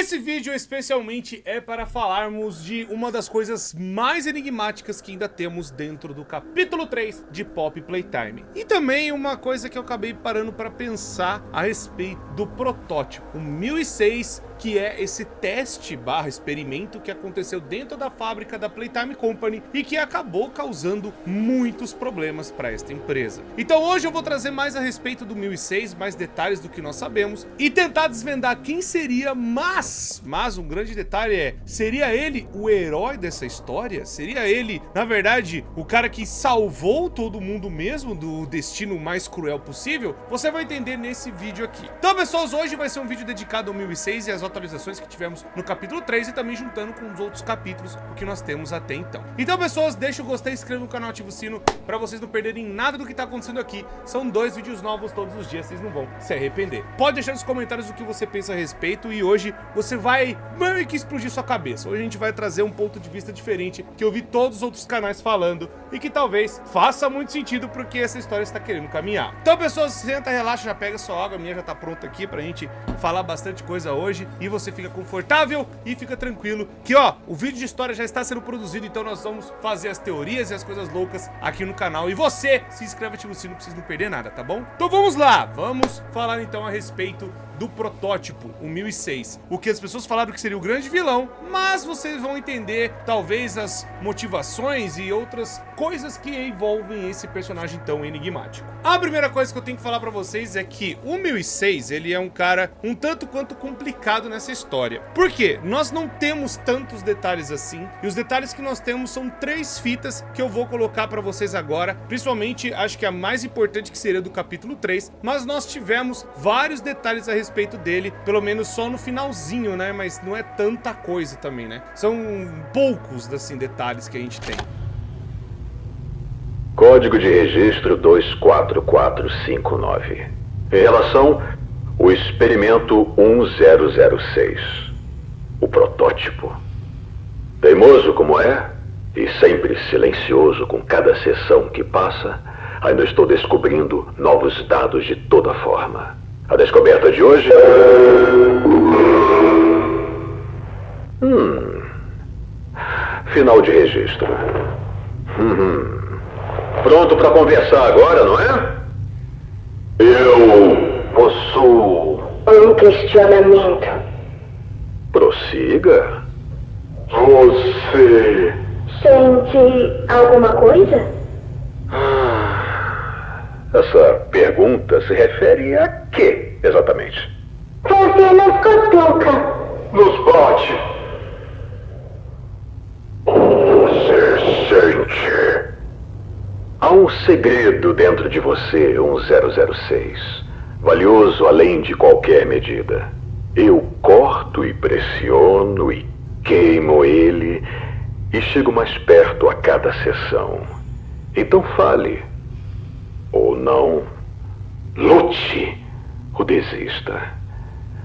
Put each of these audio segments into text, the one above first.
Esse vídeo especialmente é para falarmos de uma das coisas mais enigmáticas que ainda temos dentro do capítulo 3 de Poppy Playtime. E também uma coisa que eu acabei parando para pensar a respeito do protótipo, o 1006, que é esse teste barra experimento que aconteceu dentro da fábrica da Playtime Company e que acabou causando muitos problemas para esta empresa. Então hoje eu vou trazer mais a respeito do 1006, mais detalhes do que nós sabemos e tentar desvendar quem seria, mas um grande detalhe é, seria ele o herói dessa história? Seria ele, na verdade, o cara que salvou todo mundo mesmo do destino mais cruel possível? Você vai entender nesse vídeo aqui. Então, pessoas, hoje vai ser um vídeo dedicado ao 1006 e às atualizações que tivemos no capítulo 3 e também juntando com os outros capítulos, o que nós temos até então. Então, pessoas, deixa o gostei, inscreva no canal, ativa o sino pra vocês não perderem nada do que tá acontecendo aqui. São 2 vídeos novos todos os dias, vocês não vão se arrepender. Pode deixar nos comentários o que você pensa a respeito e hoje você vai meio que explodir sua cabeça. Hoje a gente vai trazer um ponto de vista diferente que eu vi todos os outros canais falando e que talvez faça muito sentido porque essa história está querendo caminhar. Então, pessoas, senta, relaxa, já pega sua água, a minha já tá pronta aqui pra gente falar bastante coisa hoje e você fica confortável e fica tranquilo que, ó, o vídeo de história já está sendo produzido, então nós vamos fazer as teorias e as coisas loucas aqui no canal. E você, se inscreve, ativa o sino pra vocês não perder nada, tá bom? Então vamos lá, vamos falar então a respeito do protótipo, o 1006. O que as pessoas falaram que seria o grande vilão, mas vocês vão entender talvez as motivações e outras coisas que envolvem esse personagem tão enigmático. A primeira coisa que eu tenho que falar pra vocês é que o 1006, ele é um cara um tanto quanto complicado nessa história. Por quê? Nós não temos tantos detalhes assim, e os detalhes que nós temos são 3 fitas que eu vou colocar pra vocês agora, principalmente acho que a mais importante que seria do capítulo 3, mas nós tivemos vários detalhes a respeito dele, pelo menos só no finalzinho, né? Mas não é tanta coisa também, né? São poucos, assim, detalhes que a gente tem. Código de registro 24459. Em relação ao experimento 1006. O protótipo. Teimoso como é, e sempre silencioso com cada sessão que passa, ainda estou descobrindo novos dados de toda forma. A descoberta de hoje... Final de registro. Pronto para conversar agora, não é? Eu possuo um questionamento. Prossiga. Você... Sente alguma coisa? Essa pergunta se refere a quê, exatamente? Você nos cutuca. Nos bate. Você sente. Há um segredo dentro de você, 1006. Valioso além de qualquer medida. Eu corto e pressiono e queimo ele e chego mais perto a cada sessão. Então fale. Ou não. Lute ou desista.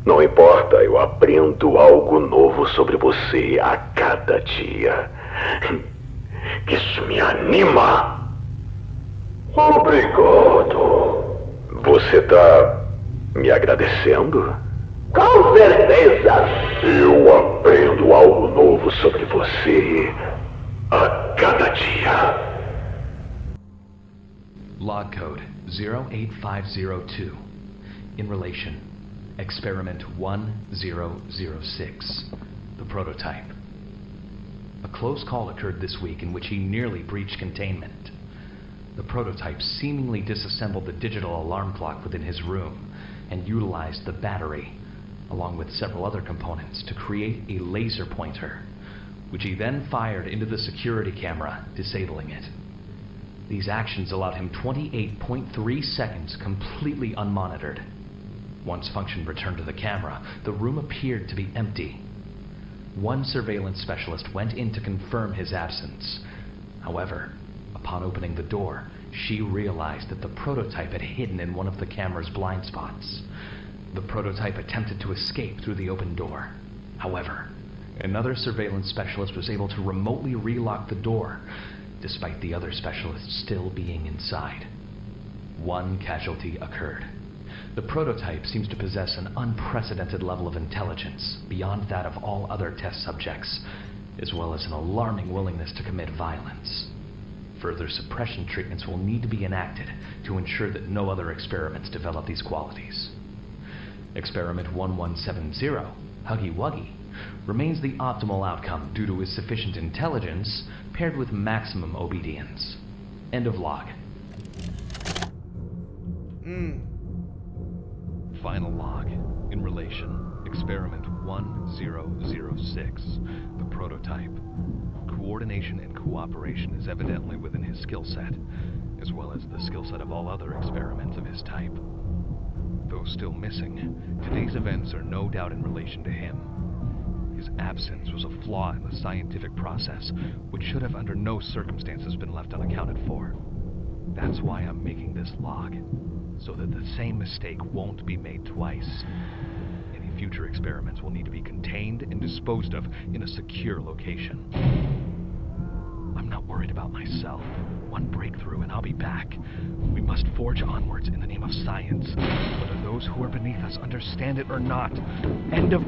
Não importa, eu aprendo algo novo sobre você a cada dia. Isso me anima. Obrigado. Você tá me agradecendo? Com certeza. Eu aprendo algo novo sobre você a cada dia. Log code 08502. In relation, experiment 1006. The prototype. A close call occurred this week in which he nearly breached containment. The prototype seemingly disassembled the digital alarm clock within his room and utilized the battery, along with several other components, to create a laser pointer, which he then fired into the security camera, disabling it. These actions allowed him 28.3 seconds completely unmonitored. Once function returned to the camera, the room appeared to be empty. One surveillance specialist went in to confirm his absence. However, upon opening the door, she realized that the prototype had hidden in one of the camera's blind spots. The prototype attempted to escape through the open door. However, another surveillance specialist was able to remotely relock the door, despite the other specialists still being inside. One casualty occurred. The prototype seems to possess an unprecedented level of intelligence, beyond that of all other test subjects, as well as an alarming willingness to commit violence. Further suppression treatments will need to be enacted to ensure that no other experiments develop these qualities. Experiment 1170, Huggy Wuggy, remains the optimal outcome due to his sufficient intelligence paired with maximum obedience. End of log. Final log. In relation, experiment 1006, the prototype. Coordination and cooperation is evidently within his skill set, as well as the skill set of all other experiments of his type. Though still missing, today's events are no doubt in relation to him. His absence was a flaw in the scientific process, which should have under no circumstances been left unaccounted for. That's why I'm making this log, so that the same mistake won't be made twice. Any future experiments will need to be contained and disposed of in a secure location. I'm not worried about myself. One breakthrough and I'll be back. We must forge onwards in the name of science, whether those who are beneath us understand it or not. End of...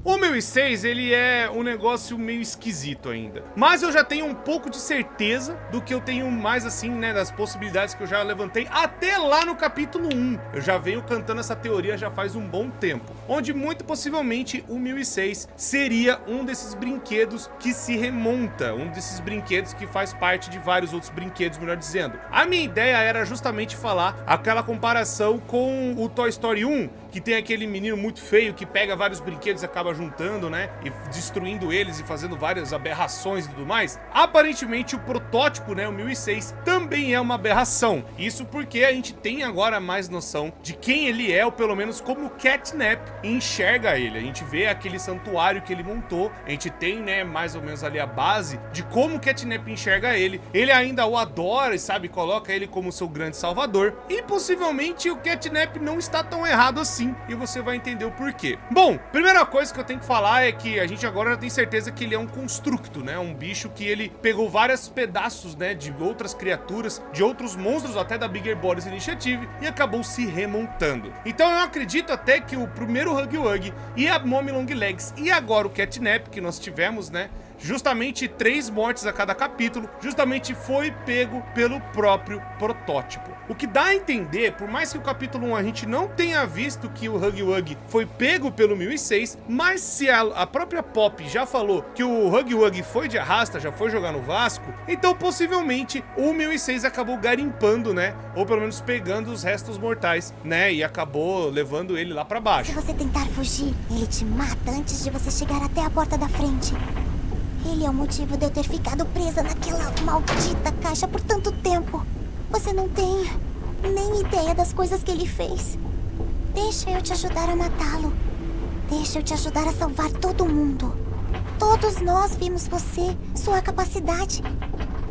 O 1006, ele é um negócio meio esquisito ainda. Mas eu já tenho um pouco de certeza do que eu tenho mais assim, né, das possibilidades que eu já levantei até lá no capítulo 1. Eu já venho cantando essa teoria já faz um bom tempo. Onde muito possivelmente o 1006 seria um desses brinquedos que se remonta. Um desses brinquedos que faz parte de vários outros brinquedos, melhor dizendo. A minha ideia era justamente falar aquela comparação com o Toy Story 1, que tem aquele menino muito feio que pega vários brinquedos e acaba juntando, né, e destruindo eles e fazendo várias aberrações e tudo mais. Aparentemente o protótipo, né, o 1006, também é uma aberração. Isso porque a gente tem agora mais noção de quem ele é, ou pelo menos como o Catnap enxerga ele. A gente vê aquele santuário que ele montou, a gente tem, né, mais ou menos ali a base de como o Catnap enxerga ele. Ele ainda o adora e, sabe, coloca ele como seu grande salvador. E possivelmente o Catnap não está tão errado assim. E você vai entender o porquê. Bom, primeira coisa que eu tenho que falar é que a gente agora já tem certeza que ele é um constructo, né? Um bicho que ele pegou vários pedaços, né, de outras criaturas, de outros monstros, até da Bigger Bodies Initiative, e acabou se remontando. Então eu acredito até que o primeiro Huggy Wuggy e a Mommy Long Legs e agora o Catnap que nós tivemos, né, justamente 3 mortes a cada capítulo, justamente foi pego pelo próprio protótipo. O que dá a entender, por mais que o capítulo 1 a gente não tenha visto que o Huggy Wuggy foi pego pelo 1006, mas se a própria Pop já falou que o Huggy Wuggy foi de arrasta, já foi jogar no Vasco, então possivelmente o 1006 acabou garimpando, né, ou pelo menos pegando os restos mortais, né, e acabou levando ele lá pra baixo. Se você tentar fugir, ele te mata antes de você chegar até a porta da frente. Ele é o motivo de eu ter ficado presa naquela maldita caixa por tanto tempo. Você não tem nem ideia das coisas que ele fez. Deixa eu te ajudar a matá-lo. Deixa eu te ajudar a salvar todo mundo. Todos nós vimos você, sua capacidade.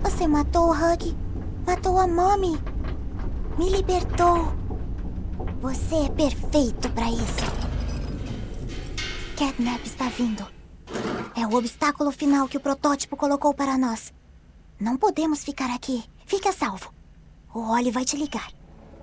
Você matou o Huggy, matou a Mommy, me libertou. Você é perfeito pra isso. Catnap está vindo. É o obstáculo final que o protótipo colocou para nós. Não podemos ficar aqui. Fique a salvo. O Oli vai te ligar.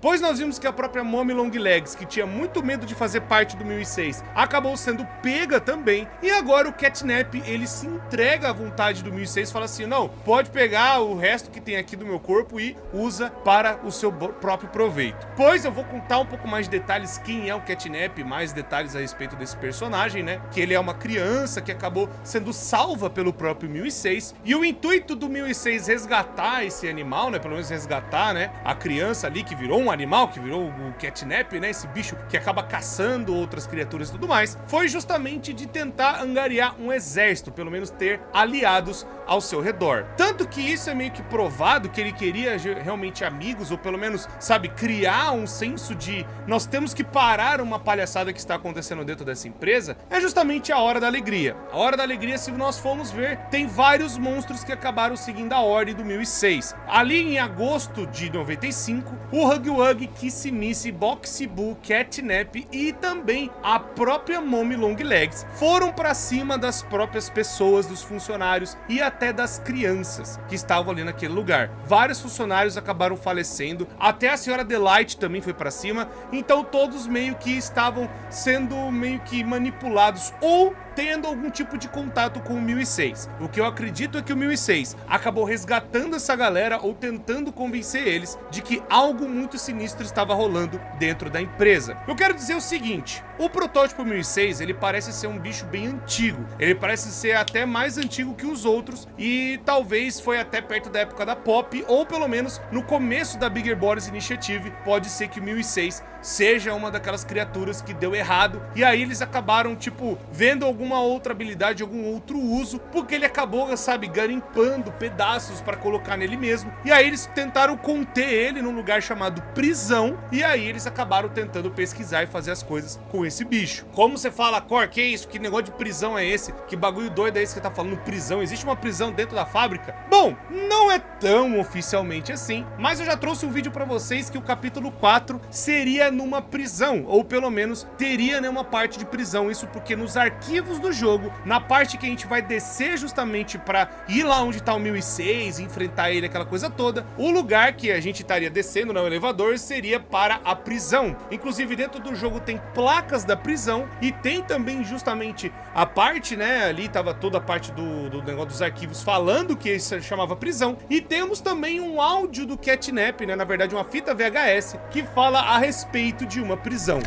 Pois nós vimos que a própria Mommy Long Legs, que tinha muito medo de fazer parte do 1006, acabou sendo pega também. E agora o Catnap, ele se entrega à vontade do 1006 e fala assim, não, pode pegar o resto que tem aqui do meu corpo e usa para o seu próprio proveito. Pois eu vou contar um pouco mais de detalhes quem é o Catnap, mais detalhes a respeito desse personagem, né? Que ele é uma criança que acabou sendo salva pelo próprio 1006. E o intuito do 1006 resgatar esse animal, né? Pelo menos resgatar, né? A criança ali que virou um animal, que virou o Catnap, né, esse bicho que acaba caçando outras criaturas e tudo mais, foi justamente de tentar angariar um exército, pelo menos ter aliados ao seu redor. Tanto que isso é meio que provado que ele queria realmente amigos, ou pelo menos, sabe, criar um senso de nós temos que parar uma palhaçada que está acontecendo dentro dessa empresa, é justamente a Hora da Alegria. A Hora da Alegria, se nós formos ver, tem vários monstros que acabaram seguindo a ordem do 1006. Ali em agosto de 95, o Huggy Wuggy, Kissimmee, Boxy Boo, Catnap e também a própria Mommy Long Legs foram pra cima das próprias pessoas, dos funcionários e até até das crianças que estavam ali naquele lugar. Vários funcionários acabaram falecendo, até a senhora Delight também foi pra cima, então todos meio que estavam sendo meio que manipulados ou tendo algum tipo de contato com o 1006. O que eu acredito é que o 1006 acabou resgatando essa galera ou tentando convencer eles de que algo muito sinistro estava rolando dentro da empresa. Eu quero dizer o seguinte, o protótipo 1006, ele parece ser um bicho bem antigo, ele parece ser até mais antigo que os outros e talvez foi até perto da época da Pop, ou pelo menos no começo da Bigger Bodies Initiative, pode ser que o 1006 seja uma daquelas criaturas que deu errado e aí eles acabaram, tipo, vendo alguma outra habilidade, algum outro uso, porque ele acabou, sabe, garimpando pedaços para colocar nele mesmo, e aí eles tentaram conter ele num lugar chamado prisão, e aí eles acabaram tentando pesquisar e fazer as coisas com esse bicho. Como você fala, Cor, que isso? Que negócio de prisão é esse? Que bagulho doido é esse que tá falando prisão? Existe uma prisão dentro da fábrica? Bom, não é tão oficialmente assim, mas eu já trouxe um vídeo pra vocês que o capítulo 4 seria numa prisão, ou pelo menos teria, né, uma parte de prisão, isso porque nos arquivos do jogo, na parte que a gente vai descer justamente pra ir lá onde tá o 1006, enfrentar ele, aquela coisa toda, o lugar que a gente estaria descendo no elevador seria para a prisão. Inclusive dentro do jogo tem placas da prisão e tem também justamente a parte, né, ali tava toda a parte do negócio dos arquivos falando que isso chamava prisão, e temos também um áudio do Catnap, né, na verdade uma fita VHS que fala a respeito de uma prisão.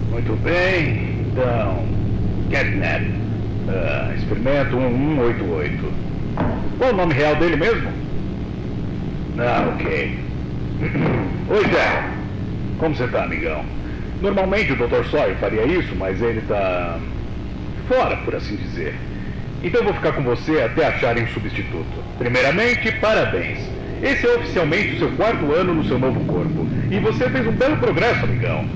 Muito bem, então, Catnap, experimento 1188. Qual o nome real dele mesmo? Ok. Oi, Jack. Como você tá, amigão? Normalmente o Dr. Sawyer faria isso, mas ele tá fora, por assim dizer. Então eu vou ficar com você até acharem um substituto. Primeiramente, parabéns. Esse é oficialmente o seu 4º ano no seu novo corpo. E você fez um belo progresso, amigão.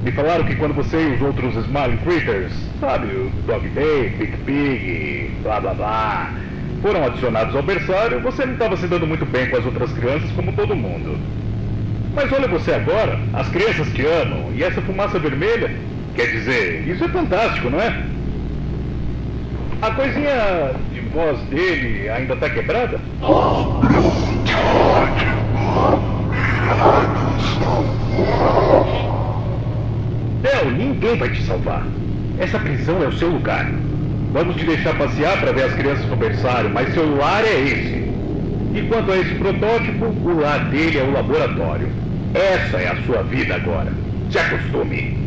Me falaram que quando você e os outros Smiling Critters, sabe, o Dog Day, Big Pig, blá blá blá, foram adicionados ao berçário, você não estava se dando muito bem com as outras crianças como todo mundo. Mas olha você agora, as crianças te amam, e essa fumaça vermelha, quer dizer, isso é fantástico, não é? A coisinha de voz dele ainda tá quebrada? Del, ninguém vai te salvar. Essa prisão é o seu lugar. Vamos te deixar passear para ver as crianças no berçário, mas seu lar é esse. E quanto a esse protótipo, o lar dele é o laboratório. Essa é a sua vida agora. Se acostume.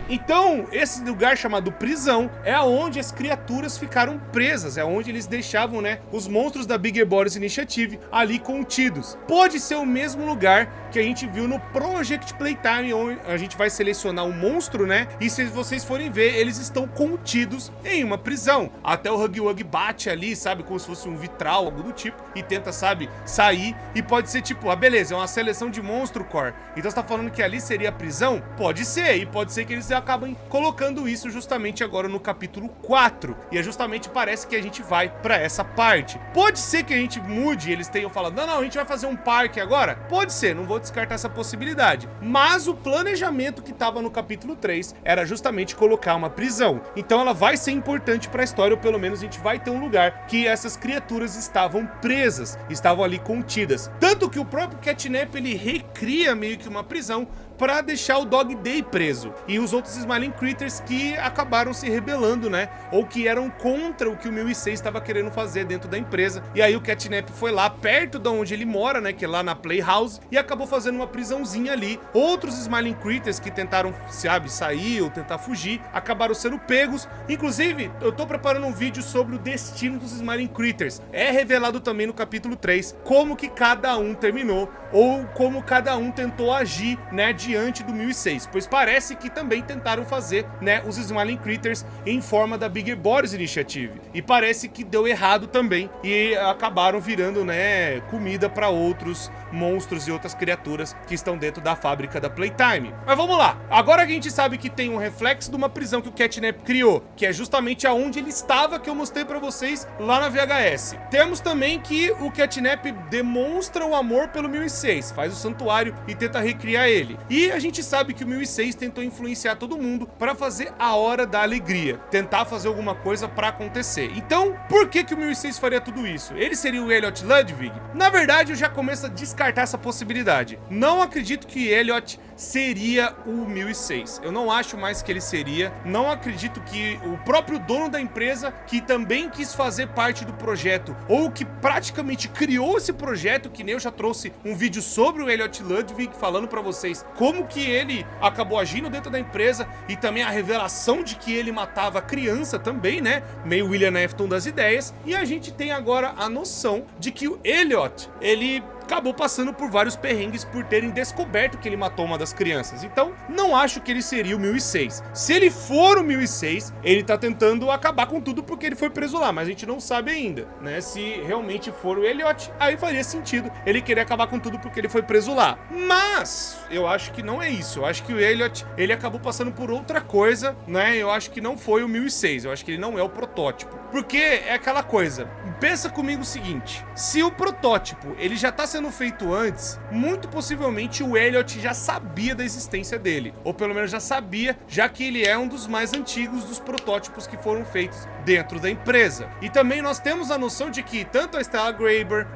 Então, esse lugar chamado prisão é onde as criaturas ficaram presas, é onde eles deixavam, né, os monstros da Bigger Bodies Initiative ali contidos. Pode ser o mesmo lugar que a gente viu no Project Playtime, onde a gente vai selecionar um monstro, né, e se vocês forem ver, eles estão contidos em uma prisão. Até o Huggy Wuggy bate ali, sabe, como se fosse um vitral, algo do tipo, e tenta, sabe, sair, e pode ser tipo, ah, beleza, é uma seleção de monstro core, então você tá falando que ali seria a prisão? Pode ser, e pode ser que eles acabam colocando isso justamente agora no capítulo 4, e é justamente parece que a gente vai pra essa parte. Pode ser que a gente mude, eles tenham falado, não, a gente vai fazer um parque agora? Pode ser, não vou descartar essa possibilidade, mas o planejamento que tava no capítulo 3 era justamente colocar uma prisão, então ela vai ser importante pra história, ou pelo menos a gente vai ter um lugar que essas criaturas estavam presas, estavam ali contidas, tanto que o próprio Catnap ele recria meio que uma prisão para deixar o Dog Day preso, e os outros Smiling Critters que acabaram se rebelando, né, ou que eram contra o que o 1006 estava querendo fazer dentro da empresa, e aí o Catnap foi lá perto de onde ele mora, né, que é lá na Playhouse, e acabou fazendo uma prisãozinha ali. Outros Smiling Critters que tentaram, sabe, sair ou tentar fugir, acabaram sendo pegos. Inclusive, eu tô preparando um vídeo sobre o destino dos Smiling Critters, é revelado também no capítulo 3, como que cada um terminou, ou como cada um tentou agir, né, diante do 1006, pois parece que também tentaram fazer, né, os Smiling Critters em forma da Bigger Bodies Initiative, e parece que deu errado também, e acabaram virando, né, comida para outros monstros e outras criaturas que estão dentro da fábrica da Playtime. Mas vamos lá, agora que a gente sabe que tem um reflexo de uma prisão que o Catnap criou, que é justamente aonde ele estava, que eu mostrei para vocês lá na VHS. Temos também que o Catnap demonstra o amor pelo 1006, faz o santuário e tenta recriar ele. E E a gente sabe que o 1006 tentou influenciar todo mundo para fazer a Hora da Alegria, tentar fazer alguma coisa para acontecer. Então, por que o 1006 faria tudo isso? Ele seria o Elliot Ludwig? Na verdade, eu já começo a descartar essa possibilidade. Não acredito que Elliot seria o 1006. Eu não acho mais que ele seria. Não acredito que o próprio dono da empresa, que também quis fazer parte do projeto, ou que praticamente criou esse projeto, que nem eu já trouxe um vídeo sobre o Elliot Ludwig, falando pra vocês como que ele acabou agindo dentro da empresa, e também a revelação de que ele matava a criança também, né? Meio William Afton das ideias. E a gente tem agora a noção de que o Elliot, ele acabou passando por vários perrengues por terem descoberto que ele matou uma das crianças. Então, não acho que ele seria o 1006. Se ele for o 1006, ele tá tentando acabar com tudo porque ele foi preso lá, mas a gente não sabe ainda, né? Se realmente for o Elliot, aí faria sentido ele querer acabar com tudo porque ele foi preso lá. Mas eu acho que não é isso. Eu acho que o Elliot, ele acabou passando por outra coisa, né? Eu acho que não foi o 1006. Eu acho que ele não é o protótipo. Porque é aquela coisa. Pensa comigo o seguinte: se o protótipo, ele já tá sendo feito antes, muito possivelmente o Elliot já sabia da existência dele, ou pelo menos já sabia, já que ele é um dos mais antigos dos protótipos que foram feitos dentro da empresa. E também nós temos a noção de que tanto a Stella Graber,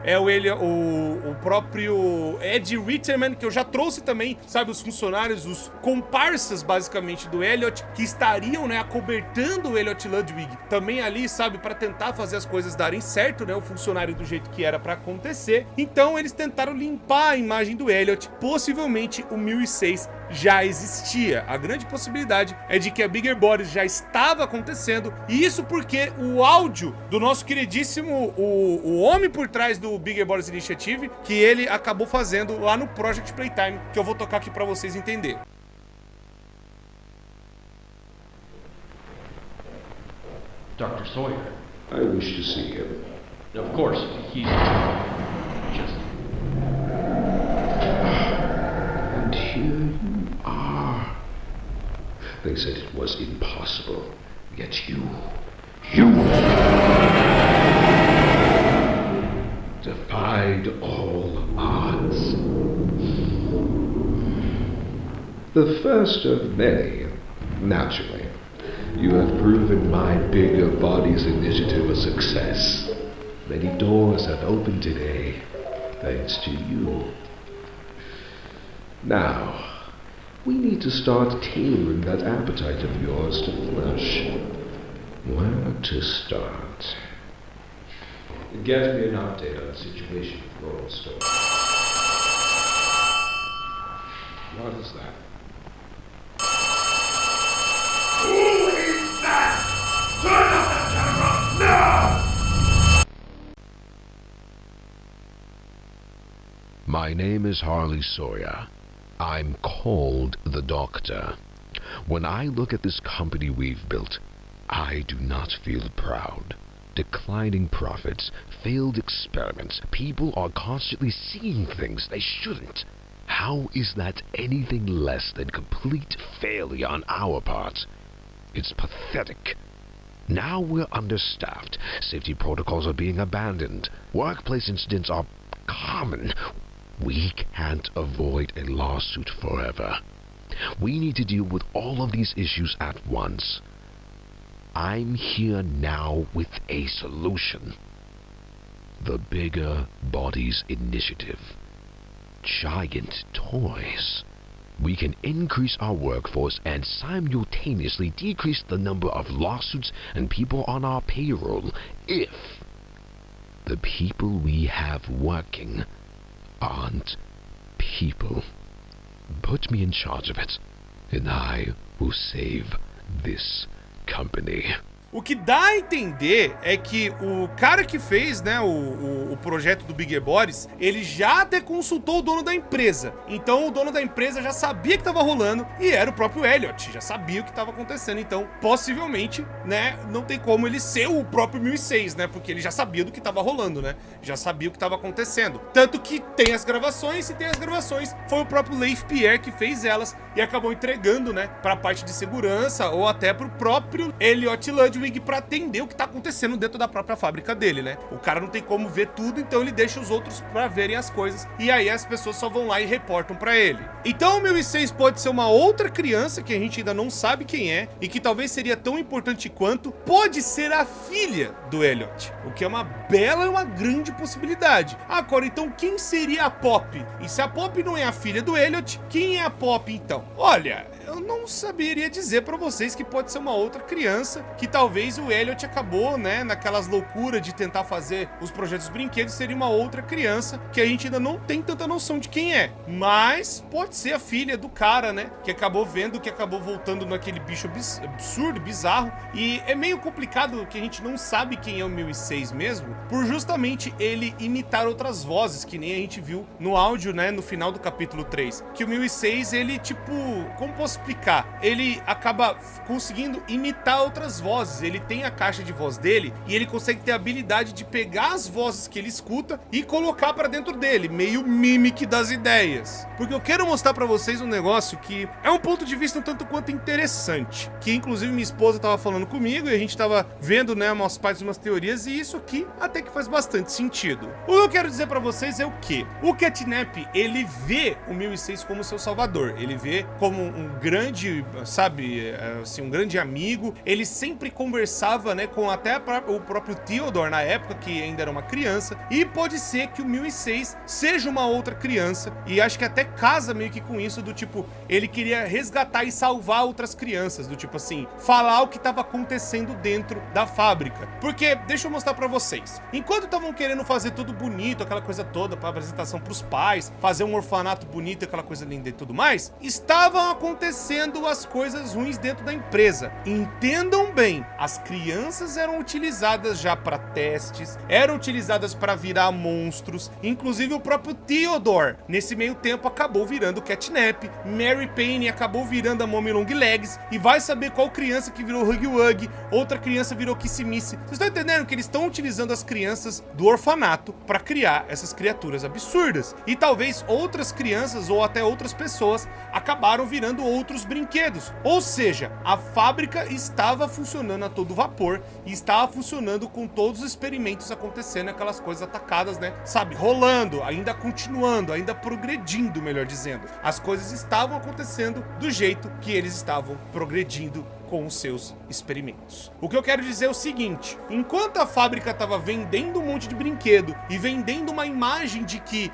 o próprio Ed Ritterman, que eu já trouxe também, sabe, os funcionários, os comparsas basicamente do Elliot, que estariam, né, acobertando o Elliot Ludwig, também ali, sabe, para tentar fazer as coisas darem certo, né, o funcionário do jeito que era para acontecer. Então eles tentaram limpar a imagem do Elliot. Possivelmente o 1006 já existia. A grande possibilidade é de que a Bigger Bodies já estava acontecendo, e isso porque o áudio do nosso queridíssimo, o homem por trás do Bigger Bodies Initiative, que ele acabou fazendo lá no Project Playtime, que eu vou tocar aqui para vocês entenderem. Dr. Sawyer. I wish to see him. Of course, he's just... And here you are. They said it was impossible, yet you defied all odds. The first of many, naturally. You have proven my Bigger Bodies initiative a success. Many doors have opened today, thanks to you. Now, we need to start tailoring that appetite of yours to flesh. Where to start? Get me an update on the situation with Laurel Stone. What is that? My name is Harley Sawyer. I'm called the Doctor. When I look at this company we've built, I do not feel proud. Declining profits, failed experiments, people are constantly seeing things they shouldn't. How is that anything less than complete failure on our part? It's pathetic. Now we're understaffed, safety protocols are being abandoned, workplace incidents are common. We can't avoid a lawsuit forever. We need to deal with all of these issues at once. I'm here now with a solution. The Bigger Bodies Initiative. Giant toys. We can increase our workforce and simultaneously decrease the number of lawsuits and people on our payroll if the people we have working aren't people. Put me in charge of it, and I will save this company. O que dá a entender é que o cara que fez, né, o projeto do Bigger Bodies, ele já até consultou o dono da empresa. Então o dono da empresa já sabia que estava rolando e era o próprio Elliot, já sabia o que estava acontecendo. Então, possivelmente, né, não tem como ele ser o próprio 1006, né, porque ele já sabia do que estava rolando, né, já sabia o que estava acontecendo. Tanto que tem as gravações, e tem as gravações, foi o próprio Leif Pierre que fez elas e acabou entregando, né, para a parte de segurança ou até para o próprio Elliot Ludwig, Ludwig pra atender o que tá acontecendo dentro da própria fábrica dele, né? O cara não tem como ver tudo, então ele deixa os outros pra verem as coisas, e aí as pessoas só vão lá e reportam pra ele. Então o 1006 pode ser uma outra criança que a gente ainda não sabe quem é, e que talvez seria tão importante quanto, pode ser a filha do Elliot, o que é uma bela e uma grande possibilidade. Agora, então quem seria a Pop? E se a Pop não é a filha do Elliot, quem é a Pop então? Olha, eu não saberia dizer pra vocês que pode ser uma outra criança, que talvez o Elliot acabou, né, naquelas loucuras de tentar fazer os projetos brinquedos, seria uma outra criança que a gente ainda não tem tanta noção de quem é. Mas pode ser a filha do cara, né, que acabou vendo, que acabou voltando naquele bicho absurdo, bizarro. E é meio complicado que a gente não sabe quem é o 1006 mesmo, por justamente ele imitar outras vozes, que nem a gente viu no áudio, né, no final do capítulo 3. Que o 1006, ele tipo, como posso explicar? Ele acaba conseguindo imitar outras vozes. Ele tem a caixa de voz dele e ele consegue ter a habilidade de pegar as vozes que ele escuta e colocar pra dentro dele, meio Mimic das ideias. Porque eu quero mostrar pra vocês um negócio que é um ponto de vista um tanto quanto interessante, que inclusive minha esposa tava falando comigo e a gente tava vendo, né, umas partes de umas teorias, e isso aqui até que faz bastante sentido. O que eu quero dizer pra vocês é o quê? O Catnap, ele vê o 1006 como seu salvador, ele vê como um grande, sabe, assim, um grande amigo. Ele sempre conversava, né, com até o próprio Theodore na época, que ainda era uma criança, e pode ser que o 1006 seja uma outra criança, e acho que até casa meio que com isso, do tipo, ele queria resgatar e salvar outras crianças, do tipo assim, falar o que estava acontecendo dentro da fábrica. Porque, deixa eu mostrar pra vocês, enquanto estavam querendo fazer tudo bonito, aquela coisa toda, pra apresentação pros pais, fazer um orfanato bonito, aquela coisa linda e tudo mais, estavam acontecendo as coisas ruins dentro da empresa. Entendam bem, as crianças eram utilizadas já para testes, eram utilizadas para virar monstros, inclusive o próprio Theodore, nesse meio tempo, acabou virando Catnap, Mary Payne acabou virando a Mommy Long Legs, e vai saber qual criança que virou Huggy Wuggy, outra criança virou Kissimiss. Vocês estão entendendo que eles estão utilizando as crianças do orfanato para criar essas criaturas absurdas, e talvez outras crianças ou até outras pessoas acabaram virando outros brinquedos. Ou seja, a fábrica estava funcionando a todo vapor e estava funcionando com todos os experimentos acontecendo, aquelas coisas atacadas, né, sabe, rolando, ainda continuando, ainda progredindo, melhor dizendo. As coisas estavam acontecendo do jeito que eles estavam progredindo com os seus experimentos. O que eu quero dizer é o seguinte: enquanto a fábrica estava vendendo um monte de brinquedo e vendendo uma imagem de que,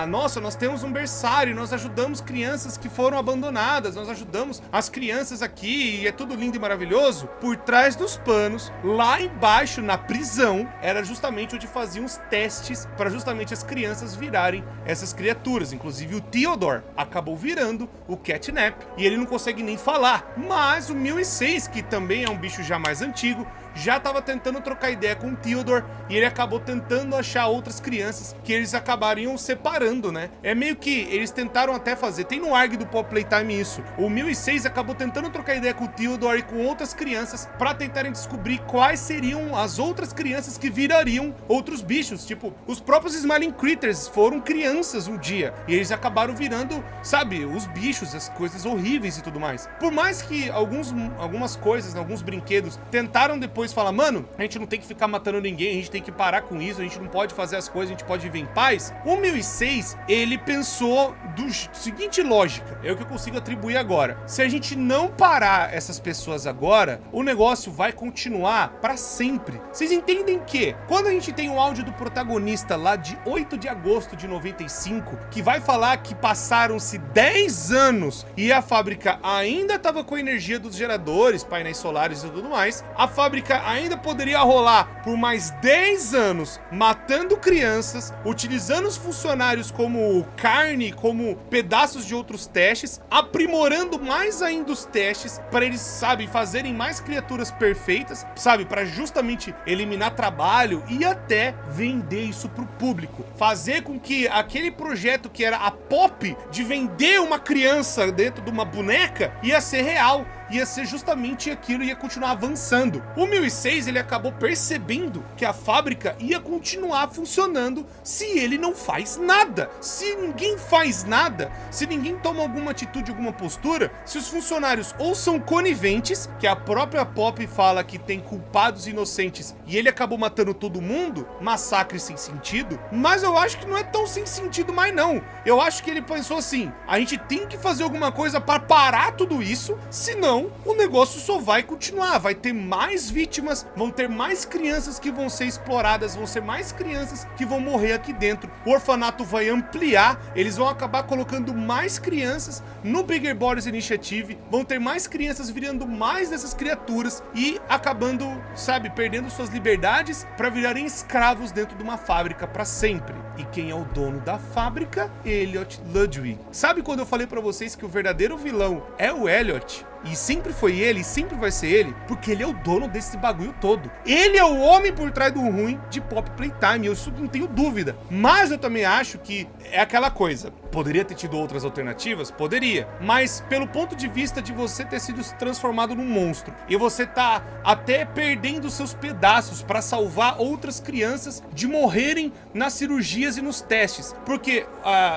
nossa, nós temos um berçário, nós ajudamos crianças que foram abandonadas, nós ajudamos as crianças aqui e é tudo lindo e maravilhoso, por trás dos panos, lá embaixo na prisão, era justamente onde faziam os testes para justamente as crianças virarem essas criaturas. Inclusive o Theodore acabou virando o Catnap e ele não consegue nem falar, mas o 1006, que também é um bicho já mais antigo, já estava tentando trocar ideia com o Theodore e ele acabou tentando achar outras crianças que eles acabariam separando, né? É meio que eles tentaram até fazer, tem no ARG do Pop Playtime isso, o 1006 acabou tentando trocar ideia com o Theodore e com outras crianças para tentarem descobrir quais seriam as outras crianças que virariam outros bichos, tipo, os próprios Smiling Critters foram crianças um dia e eles acabaram virando, sabe, os bichos, as coisas horríveis e tudo mais. Por mais que algumas coisas, alguns brinquedos tentaram depois falar, mano, a gente não tem que ficar matando ninguém, a gente tem que parar com isso, a gente não pode fazer as coisas, a gente pode viver em paz. O 1006, ele pensou do seguinte lógica, é o que eu consigo atribuir agora: se a gente não parar essas pessoas agora, o negócio vai continuar pra sempre. Vocês entendem que quando a gente tem um áudio do protagonista lá de 8 de agosto de 95, que vai falar que passaram-se 10 anos e a fábrica ainda tava com a energia dos geradores, painéis solares e tudo mais, a fábrica ainda poderia rolar por mais 10 anos, matando crianças, utilizando os funcionários como carne, como pedaços de outros testes, aprimorando mais ainda os testes para eles, sabe, fazerem mais criaturas perfeitas, sabe, para justamente eliminar trabalho e até vender isso pro público, fazer com que aquele projeto que era a Pop de vender uma criança dentro de uma boneca ia ser real. ia ser justamente aquilo, ia continuar avançando. O 1006, ele acabou percebendo que a fábrica ia continuar funcionando se ele não faz nada. Se ninguém faz nada, se ninguém toma alguma atitude, alguma postura, se os funcionários ou são coniventes, que a própria Poppy fala que tem culpados inocentes e ele acabou matando todo mundo, massacre sem sentido, mas eu acho que não é tão sem sentido mais não. Eu acho que ele pensou assim, a gente tem que fazer alguma coisa para parar tudo isso, senão o negócio só vai continuar, vai ter mais vítimas, vão ter mais crianças que vão ser exploradas, vão ser mais crianças que vão morrer aqui dentro, o orfanato vai ampliar, eles vão acabar colocando mais crianças no Bigger Bodies Initiative, vão ter mais crianças virando mais dessas criaturas e acabando, sabe, perdendo suas liberdades para virarem escravos dentro de uma fábrica para sempre. E quem é o dono da fábrica? Elliot Ludwig. Sabe quando eu falei para vocês que o verdadeiro vilão é o Elliot? E sempre foi ele, e sempre vai ser ele, porque ele é o dono desse bagulho todo. Ele é o homem por trás do ruim de Poppy Playtime, eu não tenho dúvida. Mas eu também acho que é aquela coisa. Poderia ter tido outras alternativas? Poderia. Mas pelo ponto de vista de você ter sido transformado num monstro, e você tá até perdendo seus pedaços para salvar outras crianças de morrerem nas cirurgias e nos testes. Porque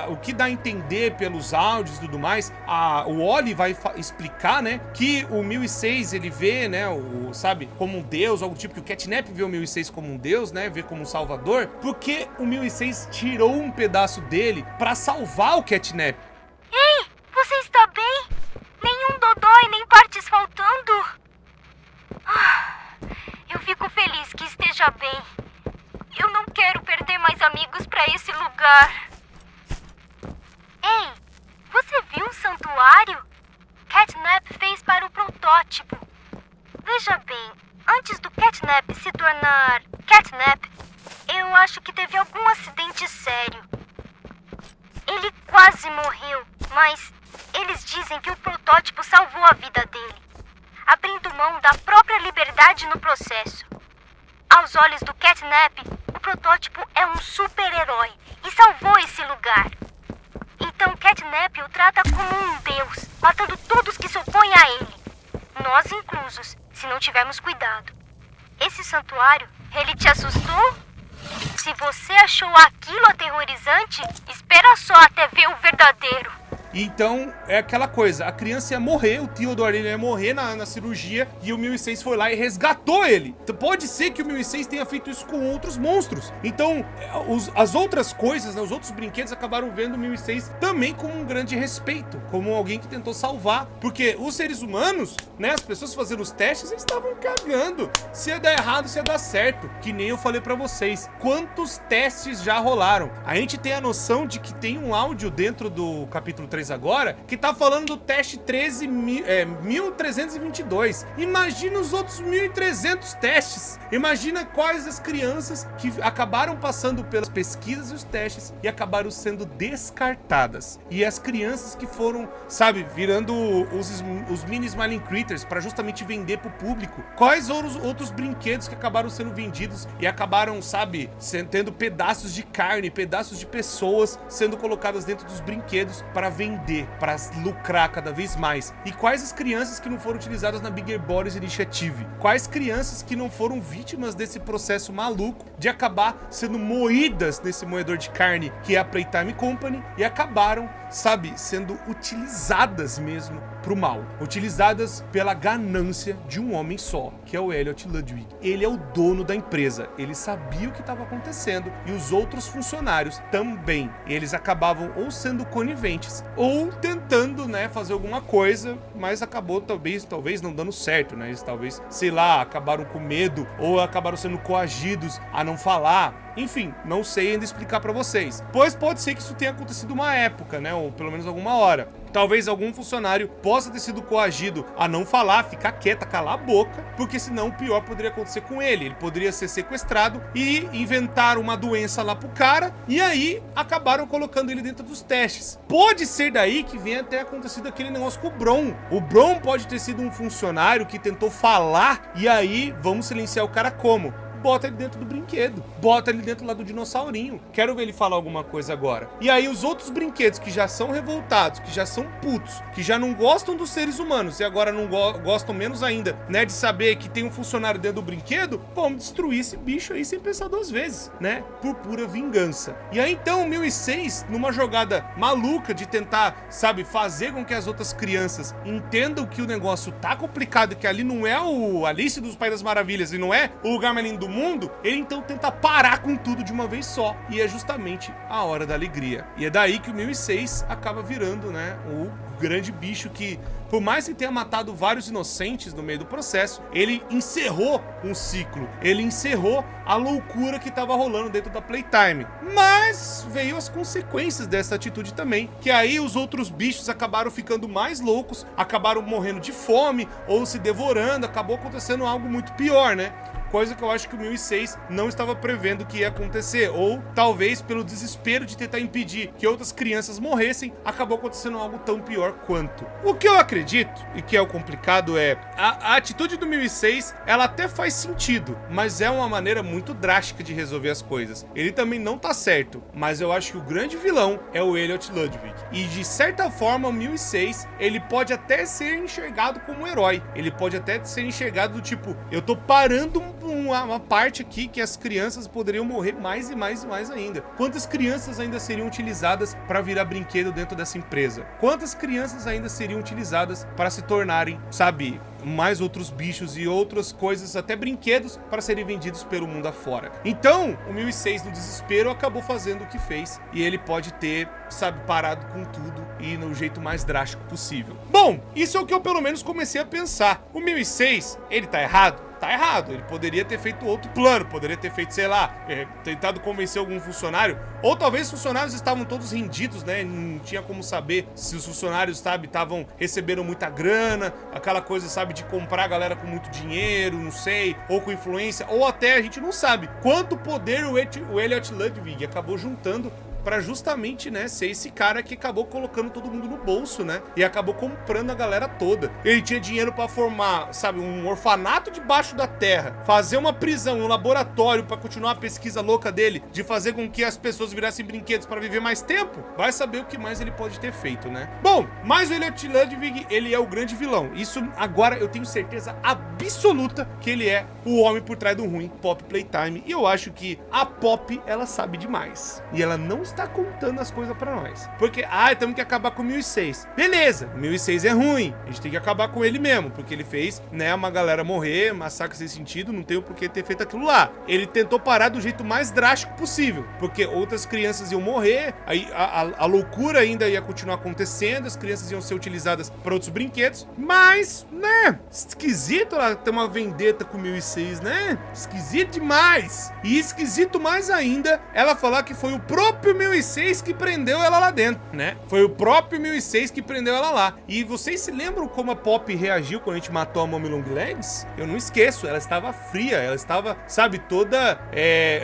o que dá a entender pelos áudios e tudo mais, o Oli vai explicar, né, que o 1006 ele vê, né, sabe, como um deus, algo tipo que o Catnap vê o 1006 como um deus, né, vê como um salvador, porque o 1006 tirou um pedaço dele pra salvar o Catnap. Ei, você está bem? Nenhum dodói, nem partes faltando? Eu fico feliz que esteja bem. Eu não quero perder mais amigos pra esse lugar. Ei, você viu um santuário? Catnap fez para o protótipo. Veja bem, antes do Catnap se tornar Catnap, eu acho que teve algum acidente sério. Ele quase morreu, mas eles dizem que o protótipo salvou a vida dele, abrindo mão da própria liberdade no processo. Aos olhos do Catnap, o protótipo é um super-herói e salvou esse lugar. Então Catnap o trata como um deus, matando todos que se opõem a ele. Nós inclusos, se não tivermos cuidado. Esse santuário, ele te assustou? Se você achou aquilo aterrorizante, espera só até ver o verdadeiro. Então, é aquela coisa, a criança ia morrer, o Theodore ia morrer na cirurgia e o 1006 foi lá e resgatou ele. Então, pode ser que o 1006 tenha feito isso com outros monstros. Então, as outras coisas, né, os outros brinquedos acabaram vendo o 1006 também com um grande respeito, como alguém que tentou salvar. Porque os seres humanos, né, as pessoas fazendo os testes, eles estavam cagando. Se ia dar errado, se ia dar certo. Que nem eu falei pra vocês. Quantos testes já rolaram? A gente tem a noção de que tem um áudio dentro do capítulo 3 agora, que tá falando do teste 1322. Imagina os outros 1300 testes. Imagina quais as crianças que acabaram passando pelas pesquisas e os testes e acabaram sendo descartadas. E as crianças que foram, sabe, virando os mini Smiling Critters para justamente vender pro público. Quais outros brinquedos que acabaram sendo vendidos e acabaram, sabe, tendo pedaços de carne, pedaços de pessoas sendo colocadas dentro dos brinquedos para vender, para lucrar cada vez mais. E quais as crianças que não foram utilizadas na Bigger Bodies Initiative? Quais crianças que não foram vítimas desse processo maluco de acabar sendo moídas nesse moedor de carne que é a Playtime Company e acabaram, sabe, sendo utilizadas mesmo pro mal, utilizadas pela ganância de um homem só, que é o Elliot Ludwig. Ele é o dono da empresa, ele sabia o que estava acontecendo e os outros funcionários também. Eles acabavam ou sendo coniventes ou tentando, né, fazer alguma coisa, mas acabou talvez não dando certo, né? Eles talvez, sei lá, acabaram com medo ou acabaram sendo coagidos a não falar. Enfim, não sei ainda explicar pra vocês. Pois pode ser que isso tenha acontecido uma época, né? Ou pelo menos alguma hora. Talvez algum funcionário possa ter sido coagido a não falar, ficar quieta, calar a boca, porque senão o pior poderia acontecer com ele. Ele poderia ser sequestrado e inventar uma doença lá pro cara, e aí acabaram colocando ele dentro dos testes. Pode ser daí que venha até acontecido aquele negócio com o Bron. O Bron pode ter sido um funcionário que tentou falar, e aí vamos silenciar o cara como? bota ele dentro do brinquedo. Bota ele dentro lá do dinossaurinho. Quero ver ele falar alguma coisa agora. E aí os outros brinquedos que já são revoltados, que já são putos, que já não gostam dos seres humanos e agora não gostam menos ainda, né, de saber que tem um funcionário dentro do brinquedo, vamos destruir esse bicho aí sem pensar duas vezes, né? Por pura vingança. E aí então o 1006, numa jogada maluca de tentar, sabe, fazer com que as outras crianças entendam que o negócio tá complicado, que ali não é o Alice dos País das Maravilhas e não é o lugar mais lindo do mundo, ele então tenta parar com tudo de uma vez só. E é justamente a hora da alegria. E é daí que o 1006 acaba virando, né, o grande bicho que, por mais que tenha matado vários inocentes no meio do processo, ele encerrou um ciclo, ele encerrou a loucura que estava rolando dentro da Playtime. Mas veio as consequências dessa atitude também, que aí os outros bichos acabaram ficando mais loucos, acabaram morrendo de fome ou se devorando, acabou acontecendo algo muito pior, né? Coisa que eu acho que o 1006 não estava prevendo que ia acontecer, ou talvez pelo desespero de tentar impedir que outras crianças morressem, acabou acontecendo algo tão pior quanto. O que eu acredito, e que é o complicado, é a atitude do 1006, ela até faz sentido, mas é uma maneira muito drástica de resolver as coisas. Ele também não tá certo, mas eu acho que o grande vilão é o Elliot Ludwig. E de certa forma o 1006, ele pode até ser enxergado como um herói, ele pode até ser enxergado do tipo, eu tô parando uma parte aqui que as crianças poderiam morrer mais e mais e mais ainda. Quantas crianças ainda seriam utilizadas para virar brinquedo dentro dessa empresa? Quantas crianças ainda seriam utilizadas para se tornarem, sabe, mais outros bichos e outras coisas, até brinquedos, para serem vendidos pelo mundo afora? Então, o 1006 no desespero acabou fazendo o que fez, e ele pode ter, sabe, parado com tudo e no jeito mais drástico possível. Bom, isso é o que eu pelo menos comecei a pensar. O 1006, ele tá errado? Tá errado, ele poderia ter feito outro plano, poderia ter feito, sei lá, tentado convencer algum funcionário, ou talvez os funcionários estavam todos rendidos, né, não tinha como saber se os funcionários, sabe, receberam muita grana, aquela coisa, sabe, de comprar a galera com muito dinheiro, não sei, ou com influência, ou até a gente não sabe quanto poder o Elliot Ludwig acabou juntando pra justamente, né, ser esse cara que acabou colocando todo mundo no bolso, né, e acabou comprando a galera toda. Ele tinha dinheiro pra formar, sabe, um orfanato debaixo da terra, fazer uma prisão, um laboratório pra continuar a pesquisa louca dele, de fazer com que as pessoas virassem brinquedos pra viver mais tempo. Vai saber o que mais ele pode ter feito, né. Bom, mas o Elliot Ludwig, ele é o grande vilão. Isso agora eu tenho certeza absoluta que ele é o homem por trás do ruim, Pop Playtime, e eu acho que a Pop, ela sabe demais, e ela não está contando as coisas pra nós. Porque, temos que acabar com o 1006. Beleza, o 1006 é ruim, a gente tem que acabar com ele mesmo, porque ele fez, né, uma galera morrer, massacre sem sentido, não tem o porquê ter feito aquilo lá. Ele tentou parar do jeito mais drástico possível, porque outras crianças iam morrer, aí a loucura ainda ia continuar acontecendo, as crianças iam ser utilizadas para outros brinquedos, mas, né, esquisito ela ter uma vendetta com o 1006, né? Esquisito demais. E esquisito mais ainda ela falar que foi o próprio 1006 que prendeu ela lá dentro, né? Foi o próprio 1006 que prendeu ela lá. E vocês se lembram como a Pop reagiu quando a gente matou a Mommy Long Legs? Eu não esqueço, ela estava fria, ela estava, sabe, toda,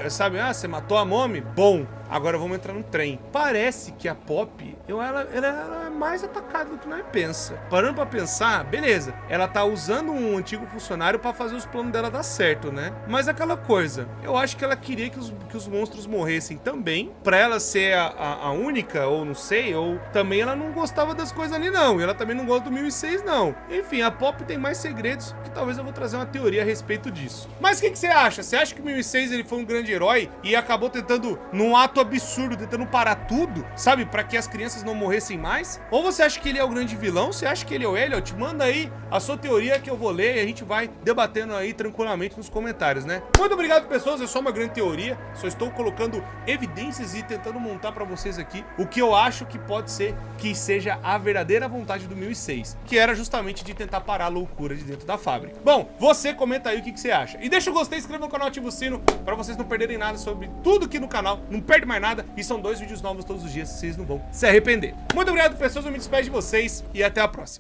sabe, você matou a Mommy? Bom, agora vamos entrar no trem. Parece que a Pop, ela é mais atacada do que nós pensa. Parando pra pensar, beleza, ela tá usando um antigo funcionário pra fazer os planos dela dar certo, né? Mas aquela coisa, eu acho que ela queria que os monstros morressem também, pra ela ser a única, ou não sei, ou também ela não gostava das coisas ali não, e ela também não gosta do 1006 não. Enfim, a Pop tem mais segredos, que talvez eu vou trazer uma teoria a respeito disso. Mas o que você acha? Você acha que o 1006 ele foi um grande herói e acabou tentando, num ato absurdo, tentando parar tudo, sabe, pra que as crianças não morressem mais? Ou você acha que ele é o grande vilão? Você acha que ele é o Elliot? Manda aí a sua teoria que eu vou ler e a gente vai debatendo aí tranquilamente nos comentários, né? Muito obrigado, pessoas, é só uma grande teoria, só estou colocando evidências e tentando montar pra vocês aqui o que eu acho que pode ser que seja a verdadeira vontade do 1006, que era justamente de tentar parar a loucura de dentro da fábrica. Bom, você comenta aí o que você acha. E deixa o gostei, inscreva no canal, ativa o sino pra vocês não perderem nada sobre tudo aqui no canal, não perde mais nada, e são 2 vídeos novos todos os dias, vocês não vão se arrepender. Muito obrigado, pessoas, eu me despeço de vocês e até a próxima.